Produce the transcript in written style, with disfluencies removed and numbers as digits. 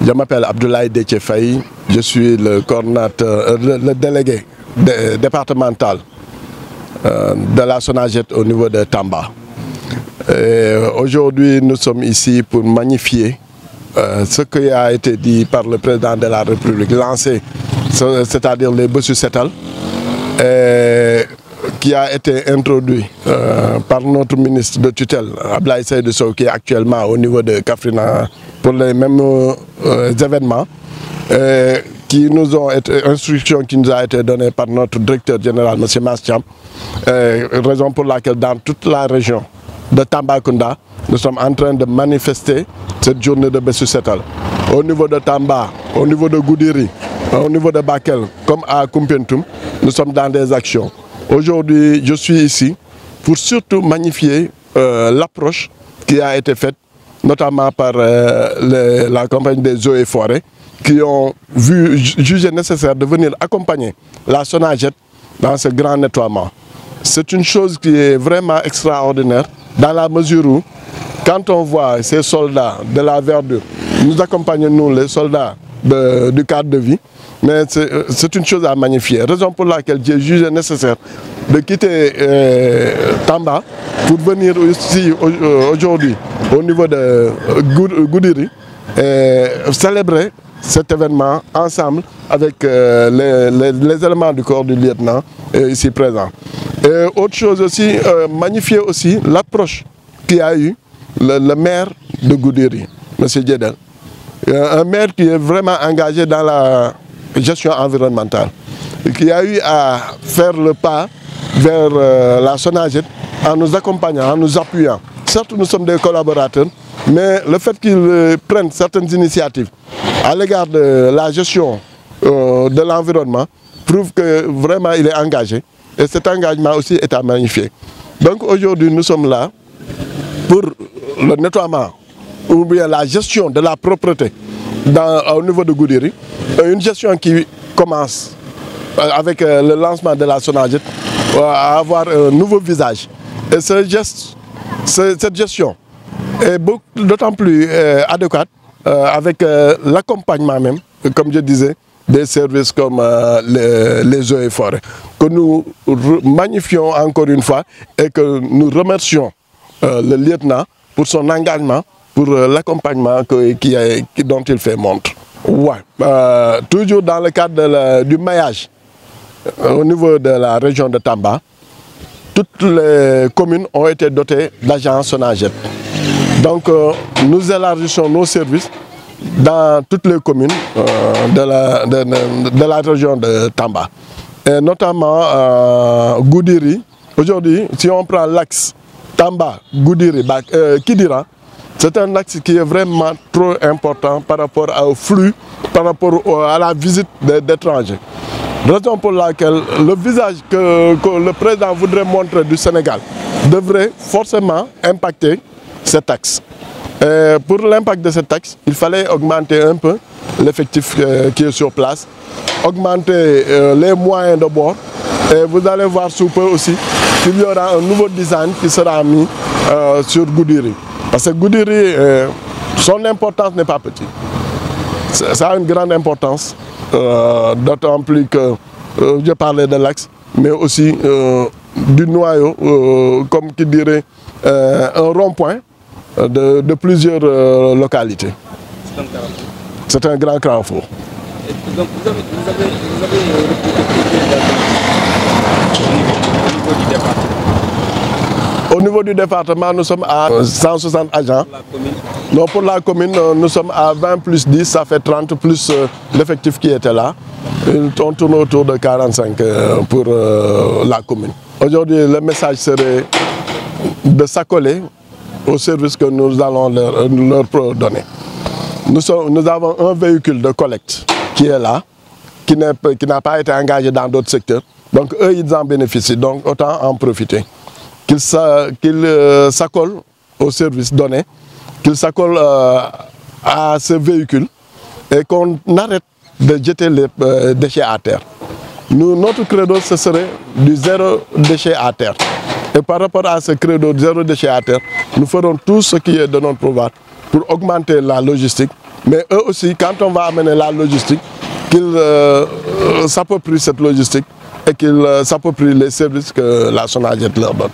Je m'appelle Abdoulaye Déthié Faye, je suis le coordonnateur, le délégué départemental de la SONAGED au niveau de Tamba. Aujourd'hui, nous sommes ici pour magnifier ce qui a été dit par le président de la République, lancé, c'est-à-dire les bossus setal, qui a été introduit par notre ministre de tutelle, Abdoulaye Seydou Sow, qui est actuellement au niveau de Kaffrine pour les mêmes événements, qui nous ont été instructions qui nous a été donnée par notre directeur général, M. Mastiam, raison pour laquelle dans toute la région de Tambacounda, nous sommes en train de manifester cette journée de bossus setal. Au niveau de Tamba, au niveau de Goudiri, au niveau de Bakel, comme à Koumpentoum, nous sommes dans des actions. Aujourd'hui, je suis ici pour surtout magnifier l'approche qui a été faite, notamment par la compagnie des eaux et forêts, qui ont jugé nécessaire de venir accompagner la SONAGED dans ce grand nettoiement. C'est une chose qui est vraiment extraordinaire, dans la mesure où, quand on voit ces soldats de la verdure, nous accompagnons nous, les soldats du cadre de vie, mais c'est une chose à magnifier. Raison pour laquelle j'ai jugé nécessaire de quitter Tamba pour venir ici aujourd'hui au niveau de Goudiri et célébrer cet événement ensemble avec les éléments du corps du lieutenant ici présents. Et autre chose aussi, magnifier aussi l'approche qu'il y a eu le maire de Goudiri, M. Djedel. Un maire qui est vraiment engagé dans la gestion environnementale, et qui a eu à faire le pas vers la SONAGED en nous accompagnant, en nous appuyant. Certes, nous sommes des collaborateurs, mais le fait qu'ils prennent certaines initiatives à l'égard de la gestion de l'environnement prouve que vraiment il est engagé. Et cet engagement aussi est à magnifier. Donc aujourd'hui, nous sommes là pour le nettoiement ou bien la gestion de la propreté au niveau de Goudiri. Une gestion qui commence avec le lancement de la SONAGED à avoir un nouveau visage. Et cette gestion est d'autant plus adéquate avec l'accompagnement même, comme je disais, des services comme les eaux et forêts, que nous magnifions encore une fois et que nous remercions le lieutenant pour son engagement, pour l'accompagnement dont il fait montre. Ouais. Toujours dans le cadre du maillage au niveau de la région de Tamba, toutes les communes ont été dotées d'agents SONAGED. Donc nous élargissons nos services dans toutes les communes de la région de Tamba. Et notamment Goudiri. Aujourd'hui, si on prend l'axe Tamba, Goudiri, Kidira, c'est un axe qui est vraiment trop important par rapport au flux, par rapport à la visite d'étrangers. Raison pour laquelle le visage que le président voudrait montrer du Sénégal devrait forcément impacter cet axe. Et pour l'impact de cet axe, il fallait augmenter un peu l'effectif qui est sur place, augmenter les moyens de bord. Et vous allez voir sous peu aussi qu'il y aura un nouveau design qui sera mis sur Goudiri. Parce que Goudiri, son importance n'est pas petite. Ça a une grande importance, d'autant plus que je parlais de l'axe, mais aussi du noyau, comme qui dirait un rond-point de plusieurs localités. C'est un grand carrefour. Donc vous avez au niveau du département, nous sommes à 160 agents. Non, pour la commune, nous sommes à 20 plus 10, ça fait 30 plus l'effectif qui était là. On tourne autour de 45 pour la commune. Aujourd'hui, le message serait de s'accoler au service que nous allons leur donner. Nous avons un véhicule de collecte qui est là, qui n'a pas été engagé dans d'autres secteurs. Donc eux, ils en bénéficient, donc autant en profiter. Qu'ils s'accolent au service donné, qu'ils s'accolent à ce véhicule et qu'on arrête de jeter les déchets à terre. Notre credo, ce serait du zéro déchet à terre. Et par rapport à ce credo de zéro déchet à terre, nous ferons tout ce qui est de notre pouvoir pour augmenter la logistique, mais eux aussi, quand on va amener la logistique, qu'ils s'approprient cette logistique et qu'ils s'approprient les services que la SONAGED leur donne.